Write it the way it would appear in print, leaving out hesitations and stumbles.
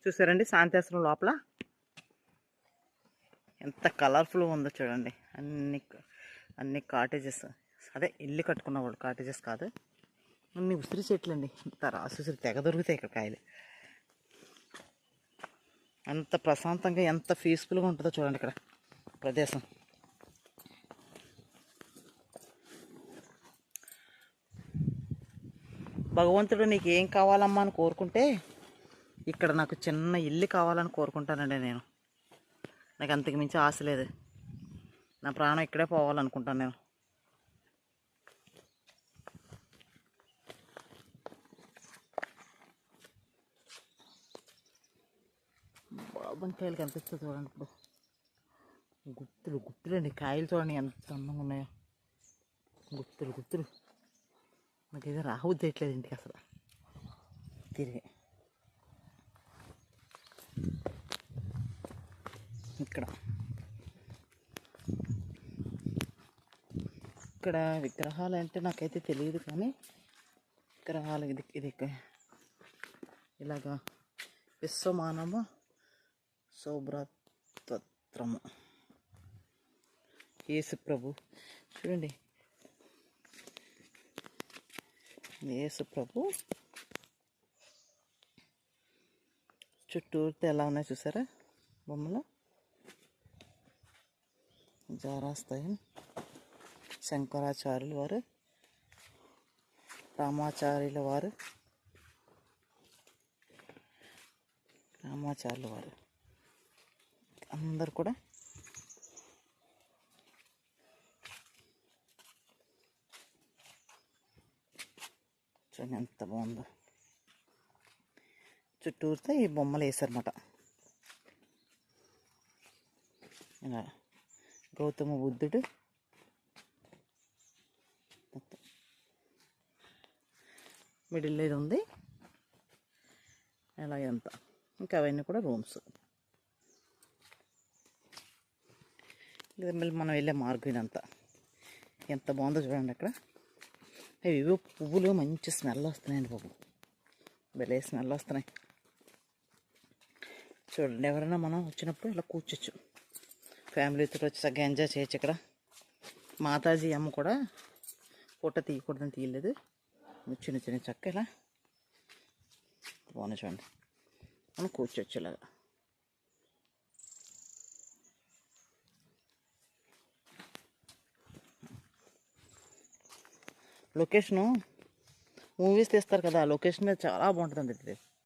చూసారండి శాంతేశ్వరం లోపల ఎంత కలర్ఫుల్గా ఉందో చూడండి. అన్ని కాటేజెస్, అదే ఇల్లు కట్టుకున్నవాడు, కాటేజెస్ కాదు. అన్ని ఉసిరి చెట్లు అండి. ఇంత రాసి ఉసిరి తెగ దొరుకుతాయి ఇక్కడ కాయలు. ఎంత ప్రశాంతంగా ఎంత పీస్ఫుల్గా ఉంటుందో చూడండి ఇక్కడ ప్రదేశం. భగవంతుడు నీకు ఏం కావాలమ్మా అని కోరుకుంటే ఇక్కడ నాకు చిన్న ఇల్లు కావాలని కోరుకుంటానండి నేను. నాకు అంతకు మించి ఆశ లేదు. నా ప్రాణం ఇక్కడే పోవాలనుకుంటాను నేను. బాబంకాయలు కనిపిస్తుంది చూడండి. ఇప్పుడు గుత్తులండి కాయలు చూడండి ఎంత అందంగా ఉన్నాయో. గుత్తులు నాకు ఏదో రావద్దేయట్లేదు ఇంటికి అసలు. తిరిగి ఇక్కడ విగ్రహాలు అంటే నాకైతే తెలియదు, కానీ విగ్రహాలు ఇది ఇలాగా విశ్వమానవ సౌభ్రాతృత్వము యేసు ప్రభు చూడండి. యేసు ప్రభు చుట్టూరితో ఎలా ఉన్నాయి చూసారా బొమ్మలు. జారాస్తాయి. శంకరాచార్యుల వారు, రామాచార్యుల వారు అందరు కూడా చూడండి ఎంత బాగుందో. చుట్టూరితో ఈ బొమ్మలు వేసారన్నమాట. ఇలా గౌతమ బుద్ధుడు మిడిల్ ఇది ఉంది. ఇలా ఎంత ఇంకా అవన్నీ కూడా రూమ్స్. ఇది మళ్ళీ మనం వెళ్ళే మార్గం ఇదంతా. ఎంత బాగుందో చూడండి అక్కడ. ఇవి పువ్వులు మంచి స్మెల్ వస్తున్నాయండి బాబు, భలే స్మెల్ వస్తున్నాయి. చూడండి ఎవరైనా మనం వచ్చినప్పుడు ఇలా కూర్చోచ్చు, ఫ్యామిలీతో వచ్చి చక్కగా ఎంజాయ్ చేయొచ్చు. ఇక్కడ మాతాజీ అమ్మ కూడా ఫోటో తీయకూడదని తీయలేదు. చిన్న చక్క ఇలా బాగున్నాయి చూడండి. మనం కూర్చోవచ్చు ఇలాగా. లొకేషను మూవీస్ తీస్తారు కదా, ఆ లొకేషన్ మీద చాలా బాగుంటుందండి ఇది.